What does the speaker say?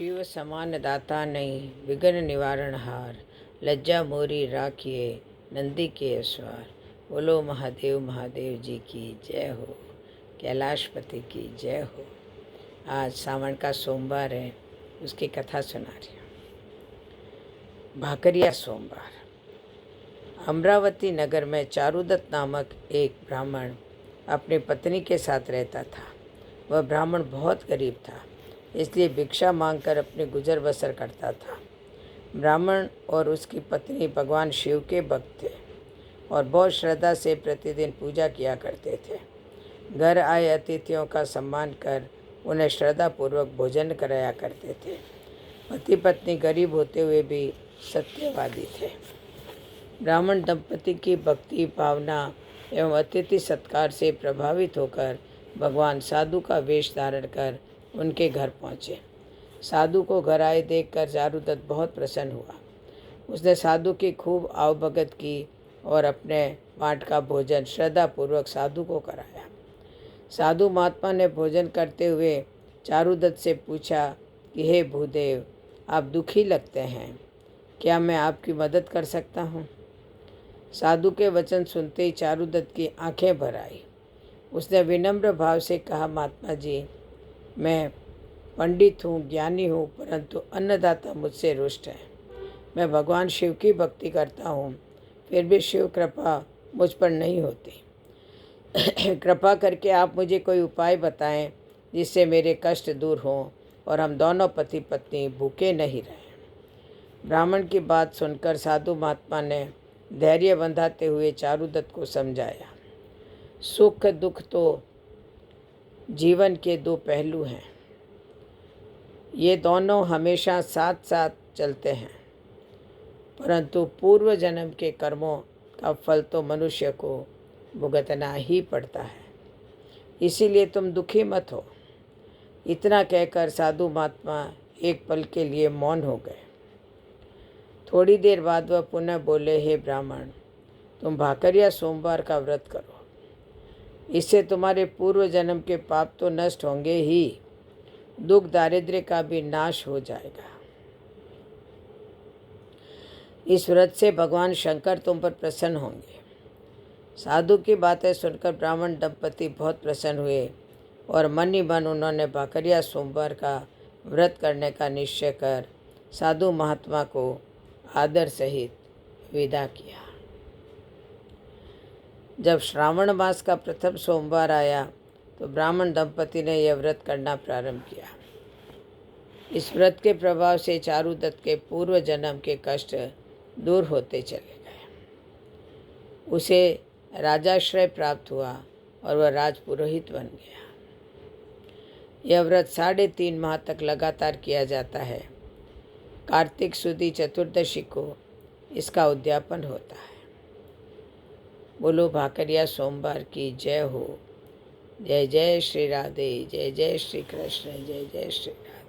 शिव समान दाता नहीं, विघ्न निवारण हार, लज्जा मोरी राखिए नंदी के अस्वार। बोलो महादेव महादेव जी की जय हो, कैलाशपति की जय हो। आज सावन का सोमवार है, उसकी कथा सुना रही हूँ। भाकरिया सोमवार। अमरावती नगर में चारुदत्त नामक एक ब्राह्मण अपनी पत्नी के साथ रहता था। वह ब्राह्मण बहुत गरीब था, इसलिए भिक्षा मांगकर अपनी गुजर बसर करता था। ब्राह्मण और उसकी पत्नी भगवान शिव के भक्त थे और बहुत श्रद्धा से प्रतिदिन पूजा किया करते थे। घर आए अतिथियों का सम्मान कर उन्हें श्रद्धापूर्वक भोजन कराया करते थे। पति पत्नी गरीब होते हुए भी सत्यवादी थे। ब्राह्मण दंपति की भक्ति भावना एवं अतिथि सत्कार से प्रभावित होकर भगवान साधु का वेश धारण कर उनके घर पहुँचे। साधु को घर आए देखकर चारुदत्त बहुत प्रसन्न हुआ। उसने साधु की खूब आवभगत की और अपने बाँट का भोजन श्रद्धापूर्वक साधु को कराया। साधु महात्मा ने भोजन करते हुए चारुदत्त से पूछा कि हे भूदेव, आप दुखी लगते हैं, क्या मैं आपकी मदद कर सकता हूँ? साधु के वचन सुनते ही चारुदत्त की आंखें भर आई। उसने विनम्र भाव से कहा, महात्मा जी, मैं पंडित हूँ, ज्ञानी हूँ, परंतु अन्नदाता मुझसे रुष्ट है। मैं भगवान शिव की भक्ति करता हूँ, फिर भी शिव कृपा मुझ पर नहीं होती। कृपा करके आप मुझे कोई उपाय बताएं जिससे मेरे कष्ट दूर हों और हम दोनों पति पत्नी भूखे नहीं रहें। ब्राह्मण की बात सुनकर साधु महात्मा ने धैर्य बंधाते हुए चारुदत्त को समझाया, सुख दुख तो जीवन के दो पहलू हैं, ये दोनों हमेशा साथ साथ चलते हैं, परंतु पूर्व जन्म के कर्मों का फल तो मनुष्य को भुगतना ही पड़ता है, इसीलिए तुम दुखी मत हो। इतना कहकर साधु महात्मा एक पल के लिए मौन हो गए। थोड़ी देर बाद वह पुनः बोले, हे ब्राह्मण, तुम भाकरिया सोमवार का व्रत करो, इससे तुम्हारे पूर्व जन्म के पाप तो नष्ट होंगे ही, दुख दारिद्र्य का भी नाश हो जाएगा। इस व्रत से भगवान शंकर तुम पर प्रसन्न होंगे। साधु की बातें सुनकर ब्राह्मण दंपति बहुत प्रसन्न हुए और मन ही मन उन्होंने भाकरिया सोमवार का व्रत करने का निश्चय कर साधु महात्मा को आदर सहित विदा किया। जब श्रावण मास का प्रथम सोमवार आया तो ब्राह्मण दंपति ने यह व्रत करना प्रारंभ किया। इस व्रत के प्रभाव से चारुदत्त के पूर्व जन्म के कष्ट दूर होते चले गए। उसे राजाश्रय प्राप्त हुआ और वह राजपुरोहित बन गया। यह व्रत 3.5 माह तक लगातार किया जाता है। कार्तिक सुदी चतुर्दशी को इसका उद्यापन होता है। बोलो भाकरिया सोमवार की जय हो। जय जय श्री राधे, जय जय श्री कृष्ण, जय जय श्री।